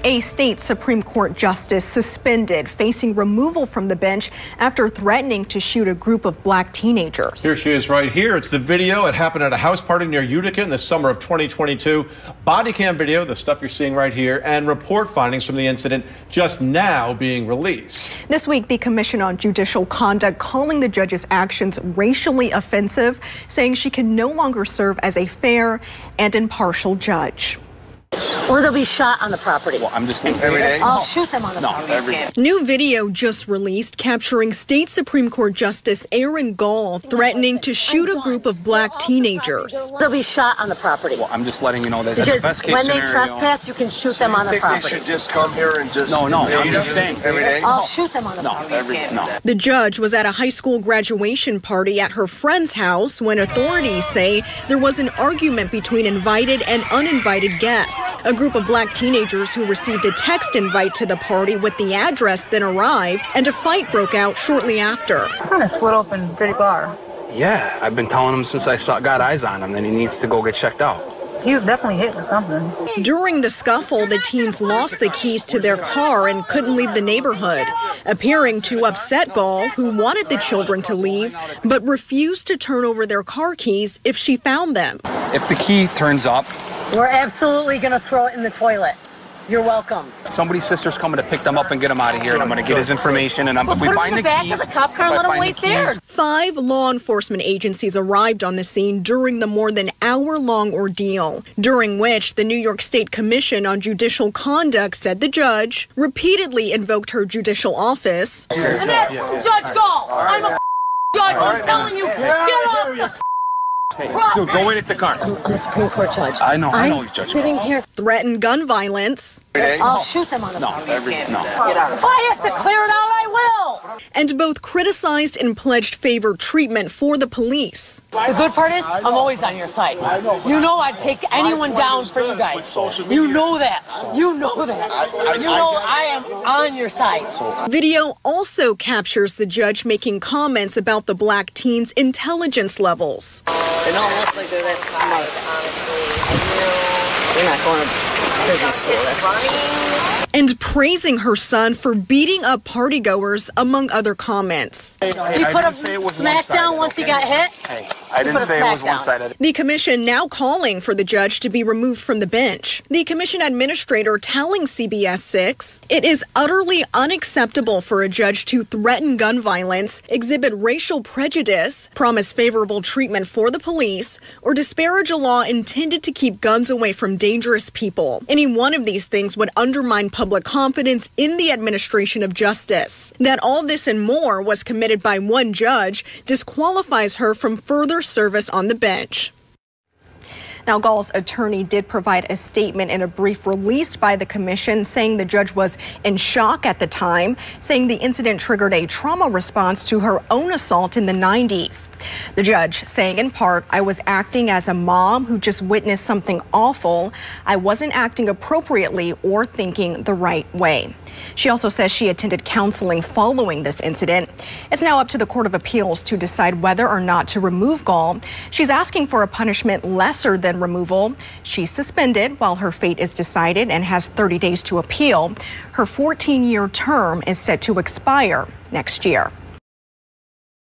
A state Supreme Court justice suspended, facing removal from the bench after threatening to shoot a group of black teenagers. Here she is right here. It's the video. It happened at a house party near Utica in the summer of 2022. Body cam video, the stuff you're seeing right here, and report findings from the incident just now being released. This week, the Commission on Judicial Conduct calling the judge's actions racially offensive, saying she can no longer serve as a fair and impartial judge. Or they'll be shot on the property. Well, I'm just every day. I'll shoot them on the property. Every day. New video just released capturing state Supreme Court Justice Aaron Gall threatening to shoot a group of black teenagers. They'll be shot on the property. Well, I'm just letting you know that because the best case when they scenario, trespass, you can shoot them on the property. They should just come here and just. No, I'm just saying. Every day. I'll shoot them on the property. No. The judge was at a high school graduation party at her friend's house when authorities say there was an argument between invited and uninvited guests. A group of black teenagers who received a text invite to the party with the address then arrived, and a fight broke out shortly after. Kind of split open pretty far. Yeah, I've been telling him since I got eyes on him that he needs to go get checked out. He was definitely hit with something. During the scuffle, the teens lost the keys to their car and couldn't leave the neighborhood, appearing to upset Gall, who wanted the children to leave, but refused to turn over their car keys if she found them. If the key turns up, we're absolutely going to throw it in the toilet. You're welcome. Somebody's sister's coming to pick them up and get them out of here, and I'm going to get his information. And if we find the keys, the cop car, let him wait there. 5 law enforcement agencies arrived on the scene during the more than hour-long ordeal, during which the New York State Commission on Judicial Conduct said the judge repeatedly invoked her judicial office. And that's Judge Gall. I'm a judge. I'm telling you, get off the. Hey, dude, go in at the car. I'm a Supreme Court judge. I know, I'm Judge. Sitting here. Threatened gun violence. I'll shoot them on the property. Get out. If I have to clear it out, I will. And both criticized and pledged favor treatment for the police. The good part is, I'm always on your side. You know I'd take anyone down for you guys. You know that. You know that. You know I am on your side. Video also captures the judge making comments about the black teens' intelligence levels. They don't look like they're that smart, honestly. They're not going to business school, that's why. And praising her son for beating up partygoers, among other comments. He put a smack down once he got hit. Hey, I didn't say it was one-sided. The commission now calling for the judge to be removed from the bench. The commission administrator telling CBS 6, it is utterly unacceptable for a judge to threaten gun violence, exhibit racial prejudice, promise favorable treatment for the police, or disparage a law intended to keep guns away from dangerous people. Any one of these things would undermine public confidence in the administration of justice. That all this and more was committed by one judge disqualifies her from further service on the bench. Now, Gall's attorney did provide a statement in a brief released by the commission saying the judge was in shock at the time, saying the incident triggered a trauma response to her own assault in the 90s. The judge saying in part, I was acting as a mom who just witnessed something awful. I wasn't acting appropriately or thinking the right way. She also says she attended counseling following this incident. It's now up to the Court of Appeals to decide whether or not to remove Gall. She's asking for a punishment lesser than removal. She's suspended while her fate is decided and has 30 days to appeal. Her 14-year term is set to expire next year.